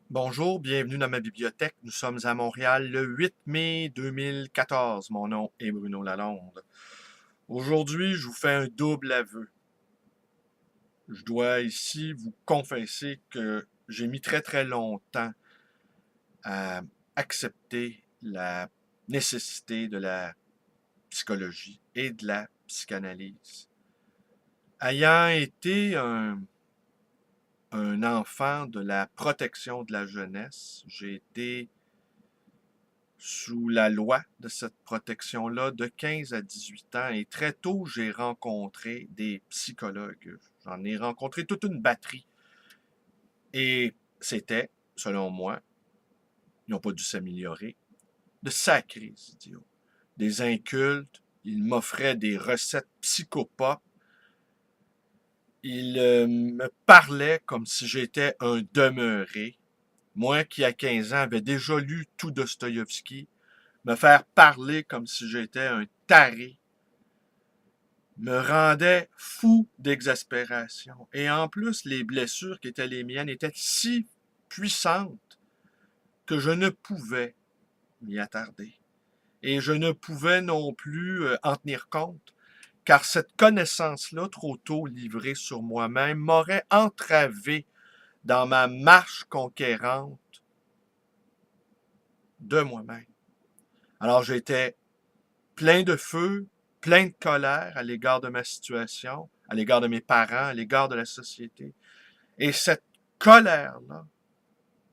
Bonjour, bienvenue dans ma bibliothèque. Nous sommes à Montréal le 8 mai 2014. Mon nom est Bruno Lalonde. Aujourd'hui, je vous fais un double aveu. Je dois ici vous confesser que j'ai mis très très longtemps à accepter la nécessité de la psychologie et de la psychanalyse. Ayant été un enfant de la protection de la jeunesse, j'ai été sous la loi de cette protection-là de 15 à 18 ans. Et très tôt, j'ai rencontré des psychologues. J'en ai rencontré toute une batterie. Et c'était, selon moi, ils n'ont pas dû s'améliorer, de sacrés idiots. Des incultes, ils m'offraient des recettes psychopathes. Ils me parlaient comme si j'étais un demeuré. Moi qui, à 15 ans, avais déjà lu tout Dostoïevski, me faire parler comme si j'étais un taré me rendait fou d'exaspération. Et en plus, les blessures qui étaient les miennes étaient si puissantes que je ne pouvais m'y attarder. Et je ne pouvais non plus en tenir compte, car cette connaissance-là, trop tôt livrée sur moi-même, m'aurait entravé dans ma marche conquérante de moi-même. Alors j'étais plein de feu, plein de colère à l'égard de ma situation, à l'égard de mes parents, à l'égard de la société. Et cette colère-là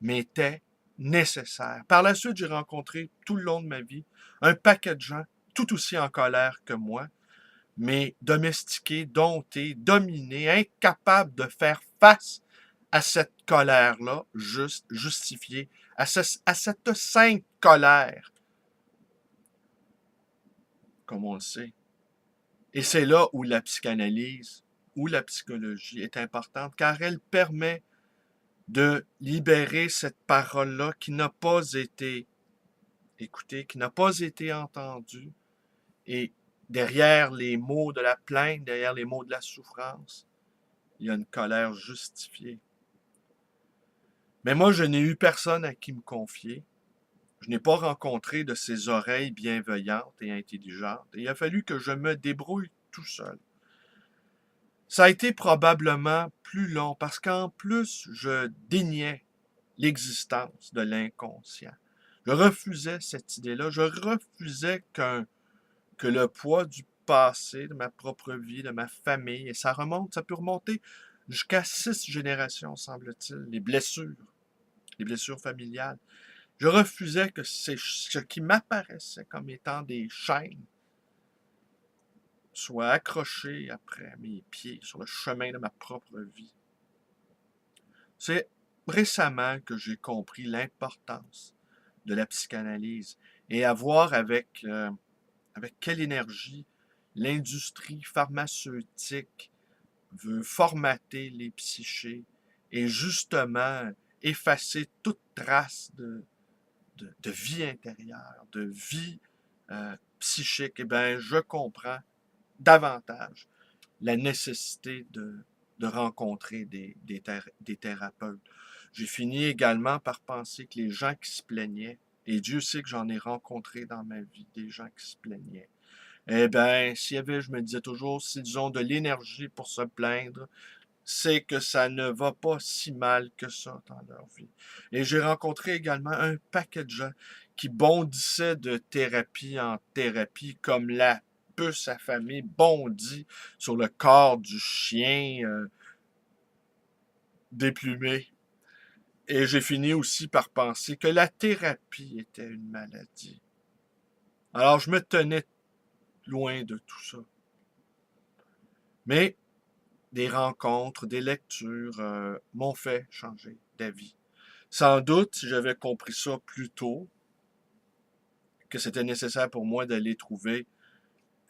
m'était nécessaire. Par la suite, j'ai rencontré tout le long de ma vie un paquet de gens tout aussi en colère que moi, mais domestiqués, domptés, dominés, incapables de faire face à cette colère-là, juste, justifiée, à cette sainte colère, comme on le sait. Et c'est là où la psychanalyse, où la psychologie est importante, car elle permet de libérer cette parole-là qui n'a pas été écoutée, qui n'a pas été entendue. Et derrière les mots de la plainte, derrière les mots de la souffrance, il y a une colère justifiée. Mais moi, je n'ai eu personne à qui me confier. Je n'ai pas rencontré de ces oreilles bienveillantes et intelligentes. Et il a fallu que je me débrouille tout seul. Ça a été probablement plus long parce qu'en plus, je déniais l'existence de l'inconscient. Je refusais cette idée-là. Je refusais que le poids du passé, de ma propre vie, de ma famille, et ça peut remonter jusqu'à 6 générations, semble-t-il, les blessures familiales. Je refusais que ce qui m'apparaissait comme étant des chaînes soit accroché après mes pieds sur le chemin de ma propre vie. C'est récemment que j'ai compris l'importance de la psychanalyse et à voir avec quelle énergie l'industrie pharmaceutique veut formater les psychés et justement effacer toute trace de vie intérieure, de vie psychique. Eh bien, je comprends davantage la nécessité de rencontrer des thérapeutes. J'ai fini également par penser que les gens qui se plaignaient, et Dieu sait que j'en ai rencontré dans ma vie, des gens qui se plaignaient, eh bien, s'il y avait, je me disais toujours, s'ils ont de l'énergie pour se plaindre, c'est que ça ne va pas si mal que ça dans leur vie. Et j'ai rencontré également un paquet de gens qui bondissaient de thérapie en thérapie, comme la puce affamée bondit sur le corps du chien déplumé. Et j'ai fini aussi par penser que la thérapie était une maladie. Alors je me tenais loin de tout ça. Mais des rencontres, des lectures m'ont fait changer d'avis. Sans doute, si j'avais compris ça plus tôt, que c'était nécessaire pour moi d'aller trouver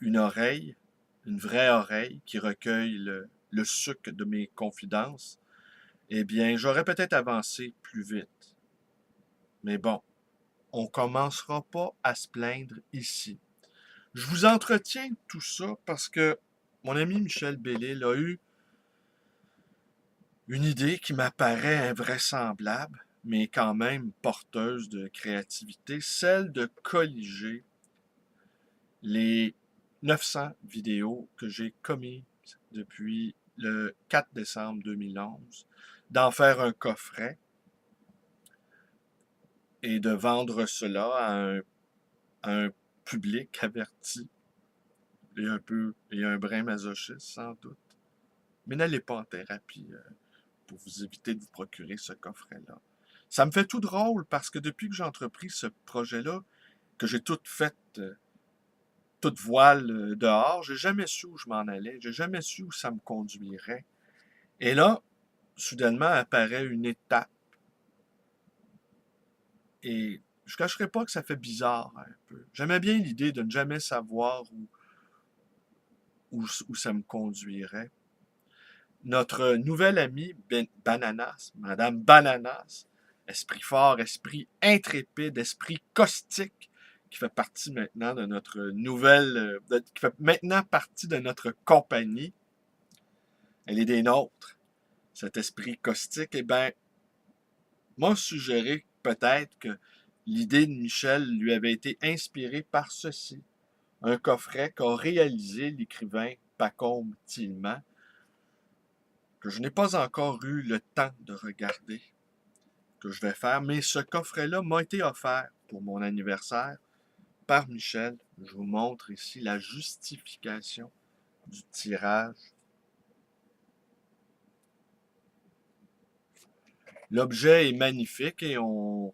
une oreille, une vraie oreille qui recueille le suc de mes confidences, eh bien, j'aurais peut-être avancé plus vite. Mais bon, on commencera pas à se plaindre ici. Je vous entretiens tout ça parce que mon ami Michel Bellil a eu une idée qui m'apparaît invraisemblable, mais quand même porteuse de créativité, celle de colliger les 900 vidéos que j'ai commises depuis le 4 décembre 2011, d'en faire un coffret et de vendre cela à un public averti et un brin masochiste sans doute. Mais n'allez pas en thérapie pour vous éviter de vous procurer ce coffret-là. Ça me fait tout drôle parce que depuis que j'ai entrepris ce projet-là, que j'ai tout fait, toute voile dehors, j'ai jamais su où je m'en allais, j'ai jamais su où ça me conduirait. Et là, soudainement apparaît une étape. Et je ne cacherai pas que ça fait bizarre un peu. J'aimais bien l'idée de ne jamais savoir où ça me conduirait. Notre nouvelle amie Bananas, Madame Bananas, esprit fort, esprit intrépide, esprit caustique, qui fait partie maintenant de notre qui fait maintenant partie de notre compagnie. Elle est des nôtres, cet esprit caustique. Eh bien, m'a suggéré peut-être que l'idée de Michel lui avait été inspirée par ceci, un coffret qu'a réalisé l'écrivain Pacôme Tillman, que je n'ai pas encore eu le temps de regarder, que je vais faire, mais ce coffret-là m'a été offert pour mon anniversaire par Michel. Je vous montre ici la justification du tirage. L'objet est magnifique et on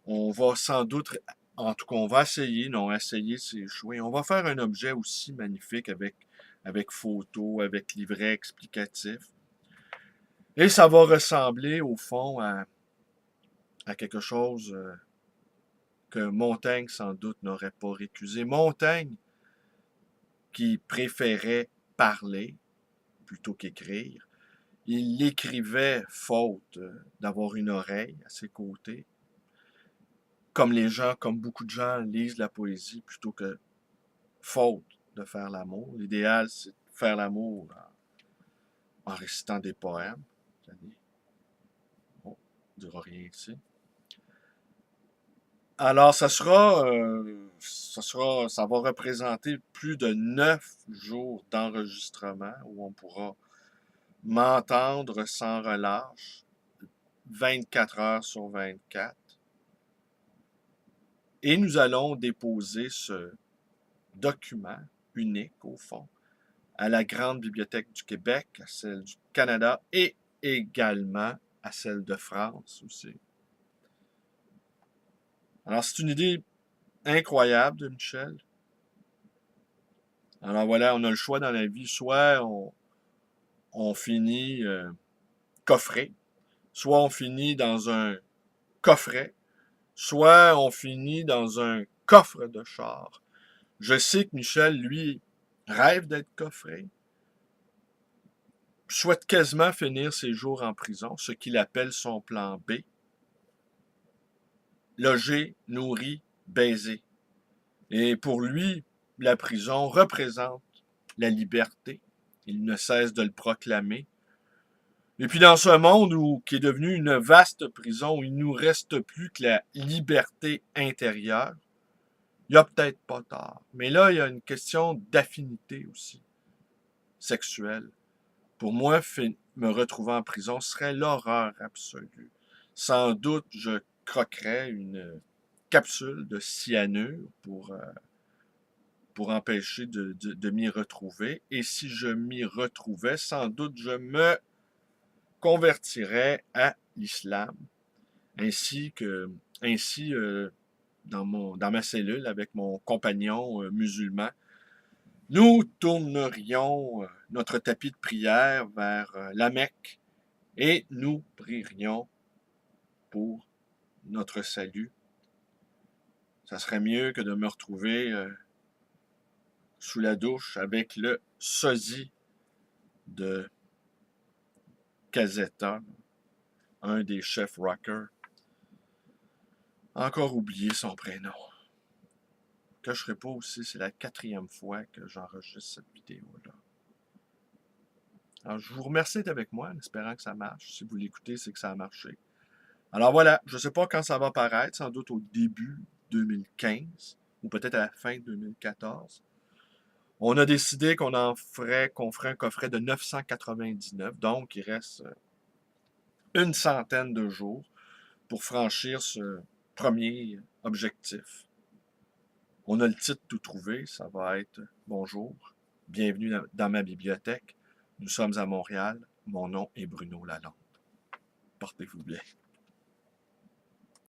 va sans doute, en tout cas on va essayer, non, essayer c'est échouer, on va faire un objet aussi magnifique avec photos, avec livret explicatif. Et ça va ressembler au fond à quelque chose que Montaigne sans doute n'aurait pas récusé. Montaigne qui préférait parler plutôt qu'écrire. Il écrivait faute d'avoir une oreille à ses côtés. Comme beaucoup de gens lisent la poésie plutôt que faute de faire l'amour. L'idéal, c'est de faire l'amour en récitant des poèmes. Bon, on ne dira rien ici. Alors, ça va représenter plus de 9 jours d'enregistrement où on pourra m'entendre sans relâche, 24 heures sur 24. Et nous allons déposer ce document unique, au fond, à la Grande Bibliothèque du Québec, à celle du Canada et également à celle de France aussi. Alors, c'est une idée incroyable de Michel. Alors voilà, on a le choix dans la vie, soit on finit coffré, soit on finit dans un coffret, soit on finit dans un coffre de char. Je sais que Michel, lui, rêve d'être coffré, souhaite quasiment finir ses jours en prison, ce qu'il appelle son plan B. Loger, nourri, baiser. Et pour lui, la prison représente la liberté. Il ne cesse de le proclamer. Et puis dans ce monde qui est devenu une vaste prison où il ne nous reste plus que la liberté intérieure, il n'y a peut-être pas tard. Mais là, il y a une question d'affinité aussi, sexuelle. Pour moi, me retrouver en prison serait l'horreur absolue. Sans doute, je croquerais une capsule de cyanure pour empêcher de m'y retrouver. Et si je m'y retrouvais, sans doute, je me convertirais à l'islam, ainsi dans ma cellule avec mon compagnon musulman, nous tournerions notre tapis de prière vers la Mecque et nous prierions pour notre salut. Ça serait mieux que de me retrouver sous la douche avec le sosie de Casetta, un des chefs rockers. Encore oublié son prénom. Que je ne pas aussi, c'est la 4e fois que j'enregistre cette vidéo-là. Alors, je vous remercie d'être avec moi en espérant que ça marche. Si vous l'écoutez, c'est que ça a marché. Alors voilà, je ne sais pas quand ça va paraître, sans doute au début 2015 ou peut-être à la fin 2014. On a décidé qu'on ferait un coffret de 999, donc il reste une centaine de jours pour franchir ce premier objectif. On a le titre tout trouvé, ça va être Bonjour, bienvenue dans ma bibliothèque. Nous sommes à Montréal, mon nom est Bruno Lalonde. Portez-vous bien.